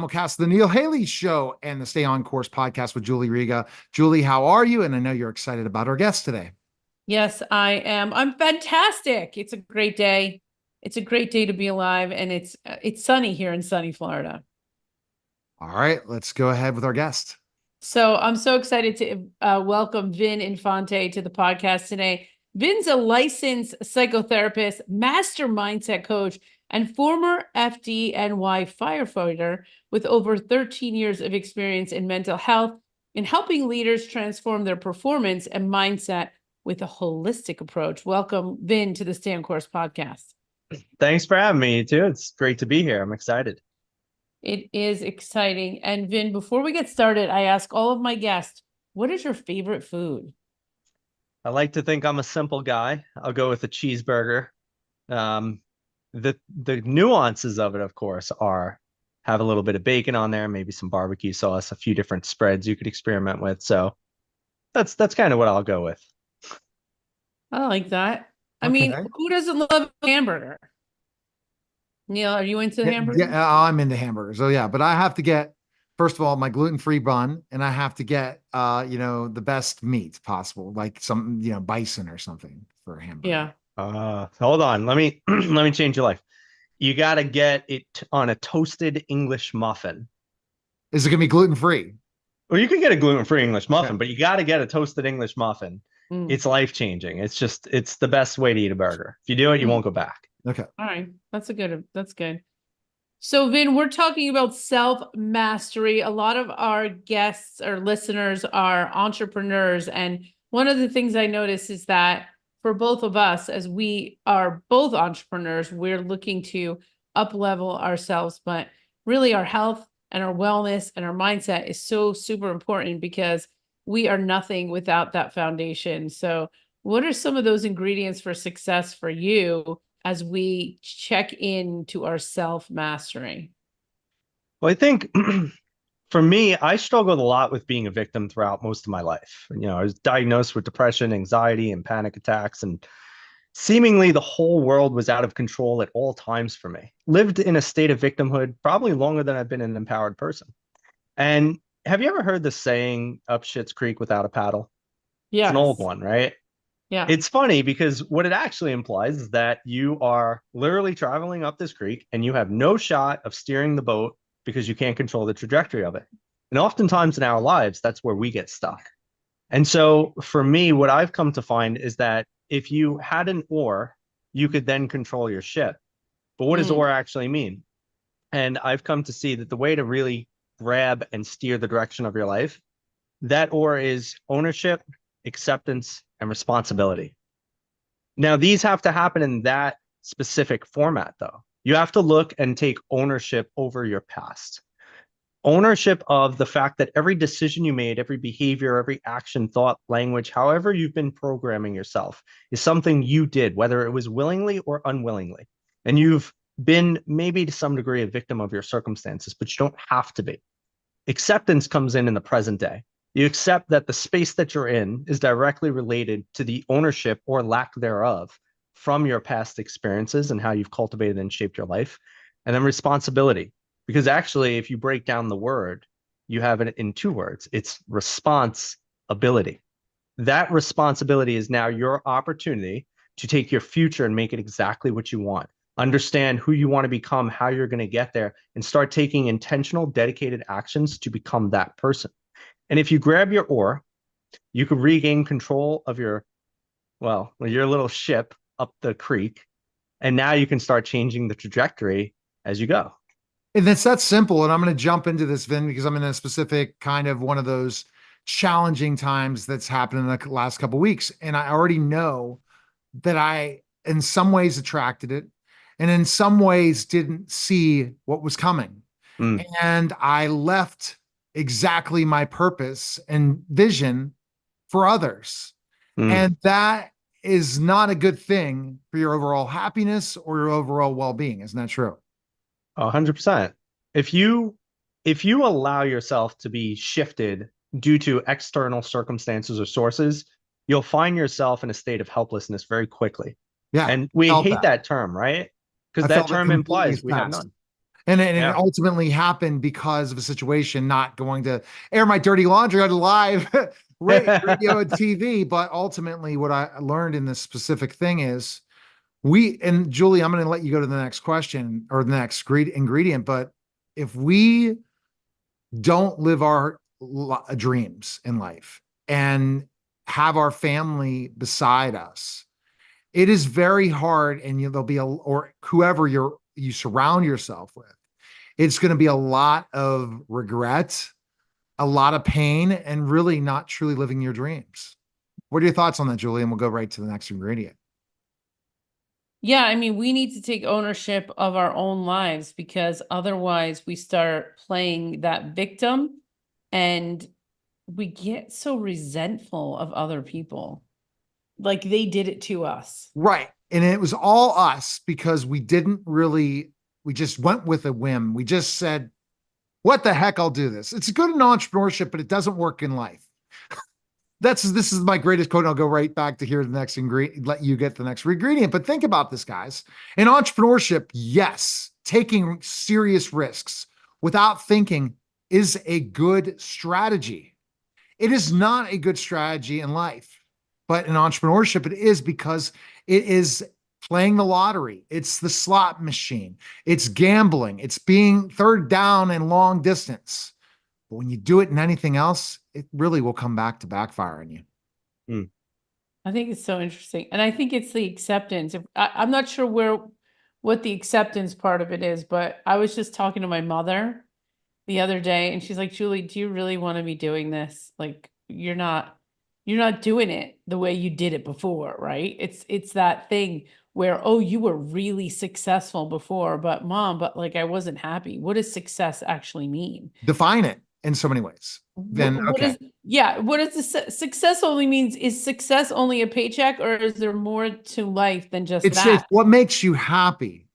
simulcast of the Neil Haley Show and the Stay On Course podcast with Julie Riga. Julie, how are you? And I know you're excited about our guest today. Yes, I am. I'm fantastic. It's a great day. It's a great day to be alive, and it's sunny here in sunny Florida. All right, let's go ahead with our guest. So I'm so excited to welcome Vin Infante to the podcast today. Vin's a licensed psychotherapist, master mindset coach, and former FDNY firefighter with over 13 years of experience in mental health and helping leaders transform their performance and mindset with a holistic approach. Welcome, Vin, to the Stay On Course podcast. Thanks for having me, too. It's great to be here. I'm excited. It is exciting. And Vin, before we get started, I ask all of my guests, what is your favorite food? I like to think I'm a simple guy. I'll go with a cheeseburger. The nuances of it, of course, are have a little bit of bacon on there, maybe some barbecue sauce, a few different spreads you could experiment with. So that's kind of what I'll go with. I like that. I mean, who doesn't love a hamburger? Neil, are you into hamburgers? Yeah, I'm into hamburgers. Oh yeah, but I have to get, first of all, my gluten-free bun, and I have to get the best meat possible, like some, bison or something for a hamburger. Yeah. Hold on. Let me change your life. You got to get it on a toasted English muffin. Is it going to be gluten-free? Well, you can get a gluten-free English muffin, but you got to get a toasted English muffin. It's life-changing. It's the best way to eat a burger. If you do it, you won't go back. Okay. All right. That's good. So Vin, we're talking about self-mastery. A lot of our guests or listeners are entrepreneurs. And one of the things I notice is that for both of us, as we are both entrepreneurs, we're looking to up-level ourselves, but really our health and our wellness and our mindset is so super important because we are nothing without that foundation. So what are some of those ingredients for success for you as we check into our self-mastery? Well, I think for me, I struggled a lot with being a victim throughout most of my life. I was diagnosed with depression, anxiety, and panic attacks, and seemingly the whole world was out of control at all times for me. Lived in a state of victimhood probably longer than I've been an empowered person. And have you ever heard the saying, up shit's creek without a paddle? Yeah. It's an old one, right? Yeah. It's funny because what it actually implies is that you are literally traveling up this creek and you have no shot of steering the boat because you can't control the trajectory of it. And oftentimes in our lives, that's where we get stuck. And so for me, what I've come to find is that if you had an oar, you could then control your ship. But what does oar actually mean? And I've come to see that the way to really grab and steer the direction of your life, that oar is ownership, acceptance, and responsibility. Now, these have to happen in that specific format, though. You have to look and take ownership over your past. Ownership of the fact that every decision you made, every behavior, every action, thought, language, however you've been programming yourself, is something you did, whether it was willingly or unwillingly. And you've been maybe to some degree a victim of your circumstances, but you don't have to be. Acceptance comes in the present day. You accept that the space that you're in is directly related to the ownership or lack thereof from your past experiences and how you've cultivated and shaped your life. And then responsibility, because actually, if you break down the word, you have it in two words. It's responsibility. That responsibility is now your opportunity to take your future and make it exactly what you want. Understand who you want to become, how you're going to get there, and start taking intentional, dedicated actions to become that person. And if you grab your oar, you could regain control of your little ship up the creek. And now you can start changing the trajectory as you go. And it's that simple. And I'm going to jump into this, Vin, because I'm in a specific kind of one of those challenging times that's happened in the last couple of weeks. And I already know that I, in some ways, attracted it. And in some ways didn't see what was coming. And I left exactly my purpose and vision for others. And that is not a good thing for your overall happiness or your overall well-being. Isn't that true? 100%. If you allow yourself to be shifted due to external circumstances or sources, you'll find yourself in a state of helplessness very quickly. Yeah. And we hate that term, right? Because that term implies we have none. And it Yeah. ultimately happened because of a situation, not going to air my dirty laundry on live radio and TV. But ultimately, what I learned in this specific thing is and Julie, I'm going to let you go to the next question or the next ingredient. But if we don't live our dreams in life and have our family beside us, it is very hard. And there'll be or whoever you surround yourself with, it's going to be a lot of regret, a lot of pain, and really not truly living your dreams. What are your thoughts on that, Julie? And we'll go right to the next ingredient. Yeah, I mean, we need to take ownership of our own lives, because otherwise we start playing that victim and we get so resentful of other people. Like they did it to us. Right. And it was all us because we just went with a whim. We just said, what the heck, I'll do this. It's good in entrepreneurship, but it doesn't work in life. This is my greatest quote. And I'll go right back to here the next ingredient, let you get the next ingredient. But think about this, guys. In entrepreneurship, yes, taking serious risks without thinking is a good strategy. It is not a good strategy in life, but in entrepreneurship, it is, because it is playing the lottery. It's the slot machine. It's gambling. It's being third down and long distance. But when you do it in anything else, it really will come back to backfire on you. I think it's so interesting. And I think it's the acceptance. I'm not sure what the acceptance part of it is, but I was just talking to my mother the other day and she's like, Julie, do you really want to be doing this? Like, you're not doing it the way you did it before, right? It's that thing where, oh, you were really successful before, but mom, but like I wasn't happy. What does success actually mean? Define it in so many ways. Then, okay. What is the success only means? Is success only a paycheck, or is there more to life than just It's that? what makes you happy.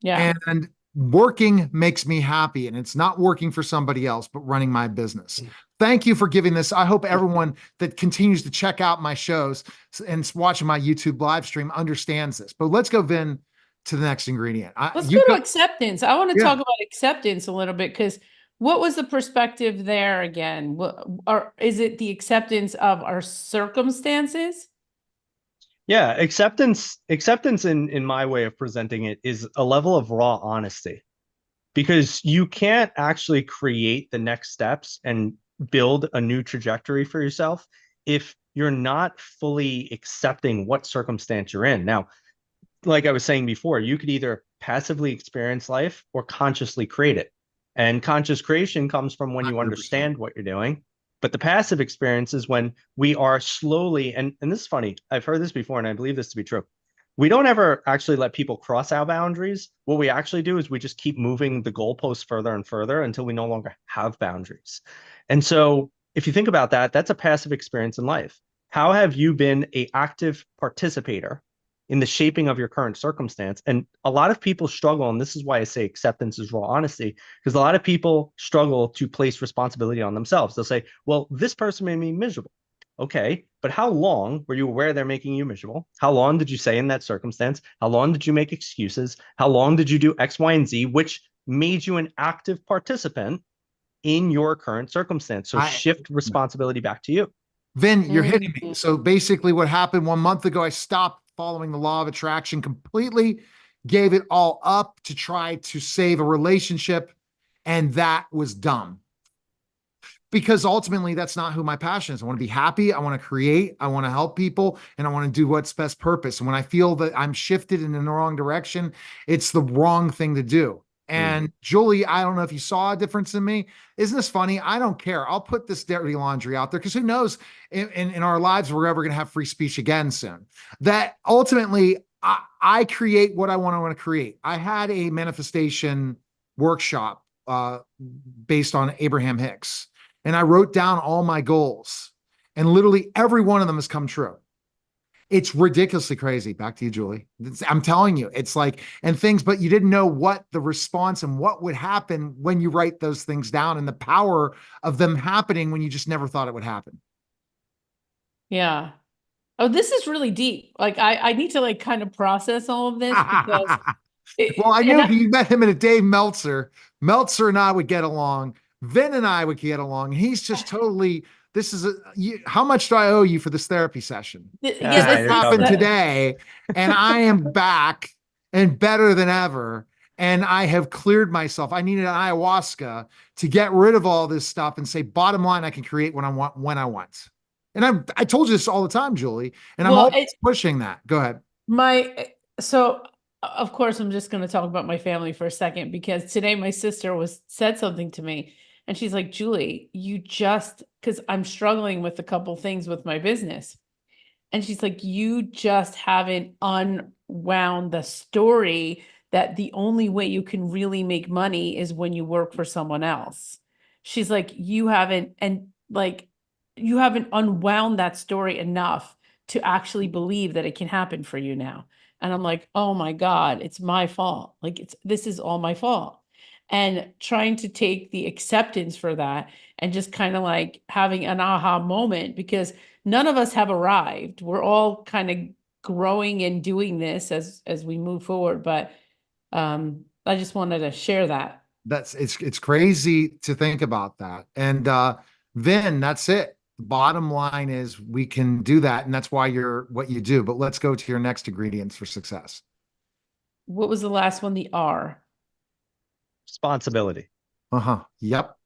Yeah. And working makes me happy. And it's not working for somebody else, but running my business. Thank you for giving this. I hope everyone that continues to check out my shows and watching my YouTube live stream understands this. But let's go, Vin, to the next ingredient. Let's go to acceptance. I want to talk about acceptance a little bit, because what was the perspective there again? Or is it the acceptance of our circumstances? Yeah, acceptance in my way of presenting it is a level of raw honesty, because you can't actually create the next steps and build a new trajectory for yourself if you're not fully accepting what circumstance you're in. Now, like I was saying before, you could either passively experience life or consciously create it. And conscious creation comes from when you 100%. understand what you're doing. But the passive experience is when we are slowly, and this is funny, I've heard this before and I believe this to be true. We don't ever actually let people cross our boundaries. What we actually do is we just keep moving the goalposts further and further until we no longer have boundaries. And so if you think about that, that's a passive experience in life. How have you been an active participator in the shaping of your current circumstance? And a lot of people struggle, and this is why I say acceptance is raw honesty, because a lot of people struggle to place responsibility on themselves. They'll say, well, this person made me miserable. Okay, but how long were you aware they're making you miserable? How long did you say in that circumstance? How long did you make excuses? How long did you do X, Y, and Z, which made you an active participant in your current circumstance? So shift responsibility back to you. Vin, you're hitting me. So basically what happened 1 month ago, I stopped following the law of attraction completely, gave it all up to try to save a relationship. And that was dumb, because ultimately that's not who my passion is. I want to be happy. I want to create. I want to help people, and I want to do what's best purpose. And when I feel that I'm shifted in the wrong direction, it's the wrong thing to do. And Julie, I don't know if you saw a difference in me. Isn't this funny? I don't care. I'll put this dirty laundry out there, because who knows in our lives, we're ever going to have free speech again soon. That ultimately I create what I want to create. I had a manifestation workshop based on Abraham Hicks, and I wrote down all my goals, and literally every one of them has come true. It's ridiculously crazy. Back to you, Julie. I'm telling you, it's like, and things, but you didn't know what the response and what would happen when you write those things down, and the power of them happening when you just never thought it would happen. Yeah. Oh, this is really deep. Like I need to like kind of process all of this, because Well, I And knew you met him at a Dave Meltzer. Meltzer and I would get along. Vin and I would get along. He's just totally. This is how much do I owe you for this therapy session? yeah, Because Ah, that this you're is happened covered. today, and I am back and better than ever. And I have cleared myself. I needed an ayahuasca to get rid of all this stuff and say, bottom line, I can create what I want when I want. And I told you this all the time, Julie, and I'm well, always pushing that. Go ahead. so of course I'm just going to talk about my family for a second because today my sister said something to me and she's like, Julie, you just because I'm struggling with a couple things with my business. And she's like, you just haven't unwound the story that the only way you can really make money is when you work for someone else. She's like, you haven't unwound that story enough to actually believe that it can happen for you now. And I'm like, oh my God, it's my fault. Like this is all my fault. And trying to take the acceptance for that and just kind of like having an aha moment because none of us have arrived. We're all kind of growing and doing this as we move forward. But I just wanted to share that. It's crazy to think about that. And Vin, that's it. The bottom line is we can do that, and that's why you're what you do. But let's go to your next ingredients for success. What was the last one? The R. Responsibility. Uh-huh. Yep.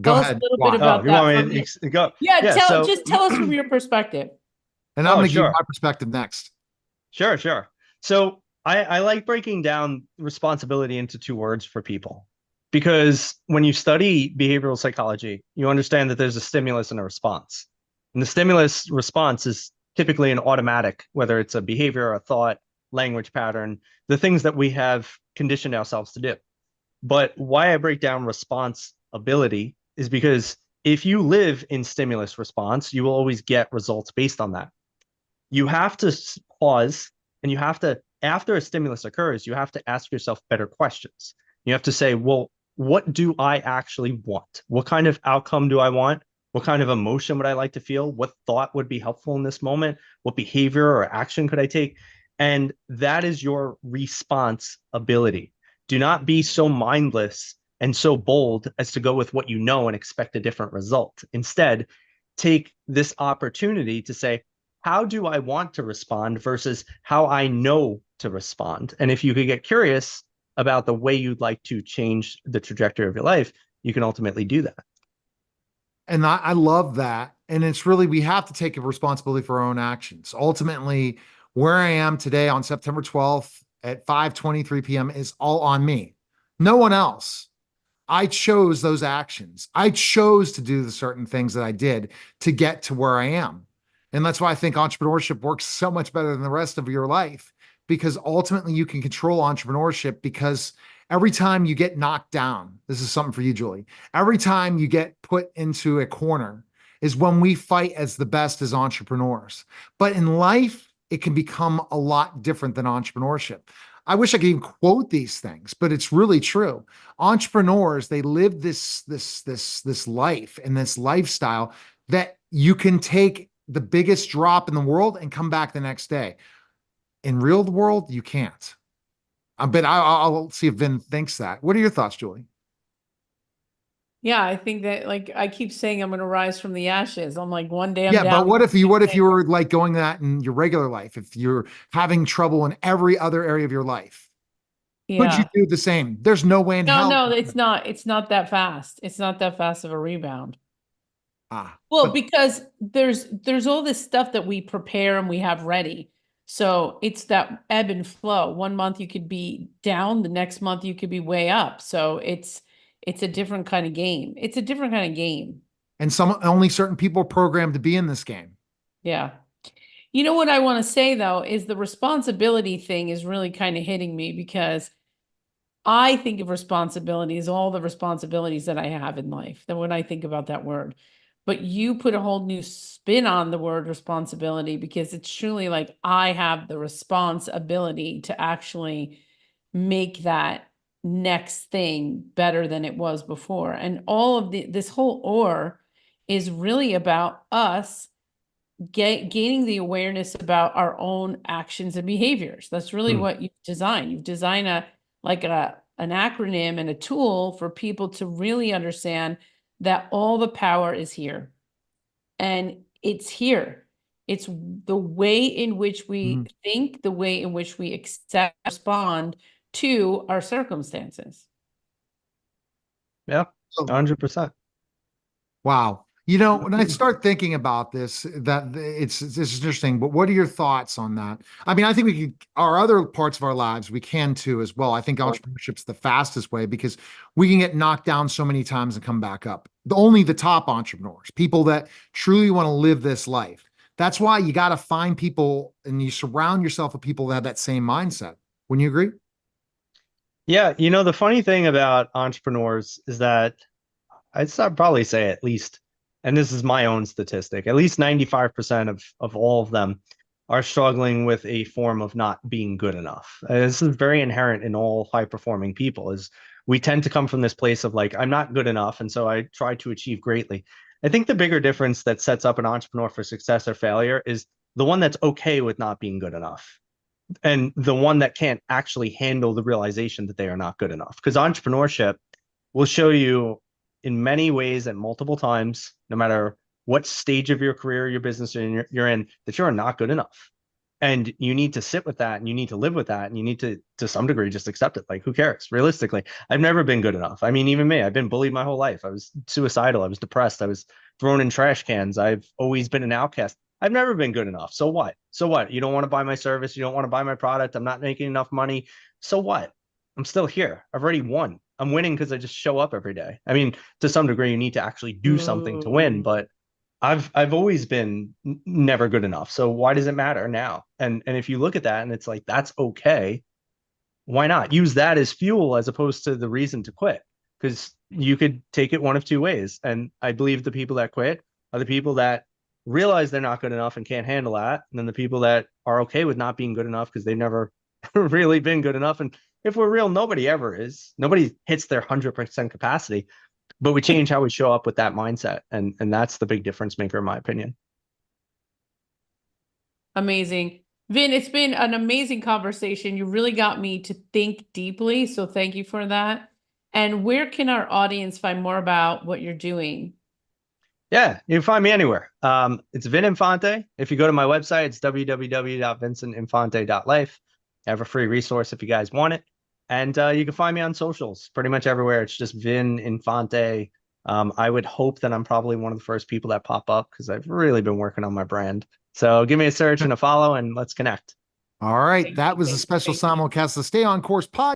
Go Tell us a ahead. little bit Why? Oh, about you that want from me to you. go? Yeah, Yeah. So, just tell us from your perspective. And I'm oh, going to give you sure. my perspective next. Sure, sure. So I like breaking down responsibility into two words for people because when you study behavioral psychology, you understand that there's a stimulus and a response. And the stimulus response is typically an automatic, whether it's a behavior, a thought, language pattern, the things that we have conditioned ourselves to do. But why I break down responsibility is because if you live in stimulus response, you will always get results based on that. You have to pause and you have to, after a stimulus occurs, you have to ask yourself better questions. You have to say, well, what do I actually want? What kind of outcome do I want? What kind of emotion would I like to feel? What thought would be helpful in this moment? What behavior or action could I take? And that is your response ability. Do not be so mindless and so bold as to go with what you know and expect a different result. Instead, take this opportunity to say, how do I want to respond versus how I know to respond? And if you could get curious about the way you'd like to change the trajectory of your life, you can ultimately do that. And I love that. And it's really, we have to take a responsibility for our own actions. Ultimately, where I am today on September 12th at 5:23 p.m. is all on me. No one else. I chose those actions. I chose to do the certain things that I did to get to where I am. And that's why I think entrepreneurship works so much better than the rest of your life, because ultimately you can control entrepreneurship because every time you get knocked down, this is something for you, Julie, every time you get put into a corner is when we fight as the best as entrepreneurs. But in life, it can become a lot different than entrepreneurship. I wish I could even quote these things, but it's really true. Entrepreneurs, they live this life and this lifestyle that you can take the biggest drop in the world and come back the next day. In real world, you can't. But I'll see if Vin thinks that. What are your thoughts, Julie? Yeah, I think that like I keep saying I'm gonna rise from the ashes. I'm like one day I'm Yeah, but down. what if you were like going that in your regular life? If you're having trouble in every other area of your life, could you Yeah. do the same? There's no way in No, hell. no, it's not. It's not that fast. It's not that fast of a rebound. Well, But because there's all this stuff that we prepare and we have ready. So it's that ebb and flow. One month you could be down, the next month you could be way up. So it's a different kind of game. It's a different kind of game. and some only certain people are programmed to be in this game. Yeah. You know what I want to say though is the responsibility thing is really kind of hitting me because I think of responsibility as all the responsibilities that I have in life. Then when I think about that word, but you put a whole new spin on the word responsibility because it's truly like I have the responsibility to actually make that next thing better than it was before. And all of this whole or is really about us gaining the awareness about our own actions and behaviors. That's really Hmm. what you've designed. You've designed an acronym and a tool for people to really understand that all the power is here. And it's here. It's the way in which we Mhm. think, the way in which we accept, respond to our circumstances. Yeah, So, 100%. wow. You know, when I start thinking about this, that it's interesting, but what are your thoughts on that? I mean, I think we can, our other parts of our lives, we can too as well. I think entrepreneurship's the fastest way because we can get knocked down so many times and come back up. Only the top entrepreneurs, people that truly want to live this life. That's why you got to find people and you surround yourself with people that have that same mindset. Wouldn't you agree? Yeah, the funny thing about entrepreneurs is that probably say at least, and this is my own statistic, at least 95% of all of them are struggling with a form of not being good enough. This is very inherent in all high performing people is we tend to come from this place of like, I'm not good enough. And so I try to achieve greatly. I think the bigger difference that sets up an entrepreneur for success or failure is the one that's okay with not being good enough and the one that can't actually handle the realization that they are not good enough. Because entrepreneurship will show you in many ways and multiple times, no matter what stage of your career, your business you're in, that you're not good enough. And you need to sit with that and you need to live with that and you need to some degree, just accept it. Like, who cares? Realistically, I've never been good enough. I mean, even me, I've been bullied my whole life. I was suicidal. I was depressed. I was thrown in trash cans. I've always been an outcast. I've never been good enough. So what? So what? You don't want to buy my service. You don't want to buy my product. I'm not making enough money. So what? I'm still here. I've already won. I'm winning because I just show up every day. I mean, to some degree, you need to actually do something to win, but I've always been never good enough. So why does it matter now? And if you look at that and it's like that's okay, why not use that as fuel as opposed to the reason to quit? Because you could take it one of two ways. And I believe the people that quit are the people that realize they're not good enough and can't handle that. And then the people that are okay with not being good enough because they've never really been good enough. And if we're real, nobody ever is. Nobody hits their 100% capacity, but we change how we show up with that mindset. And that's the big difference maker, in my opinion. Amazing. Vin, it's been an amazing conversation. You really got me to think deeply. So thank you for that. And where can our audience find more about what you're doing? Yeah, you can find me anywhere. It's Vin Infante. If you go to my website, it's www.vincentinfante.life. I have a free resource if you guys want it. And you can find me on socials pretty much everywhere. It's just Vin Infante. I would hope that I'm probably one of the first people that pop up because I've really been working on my brand. So give me a search and a follow and let's connect. All right. Thank That you, was a thank you, special thank you. simulcast of the Stay On Course podcast.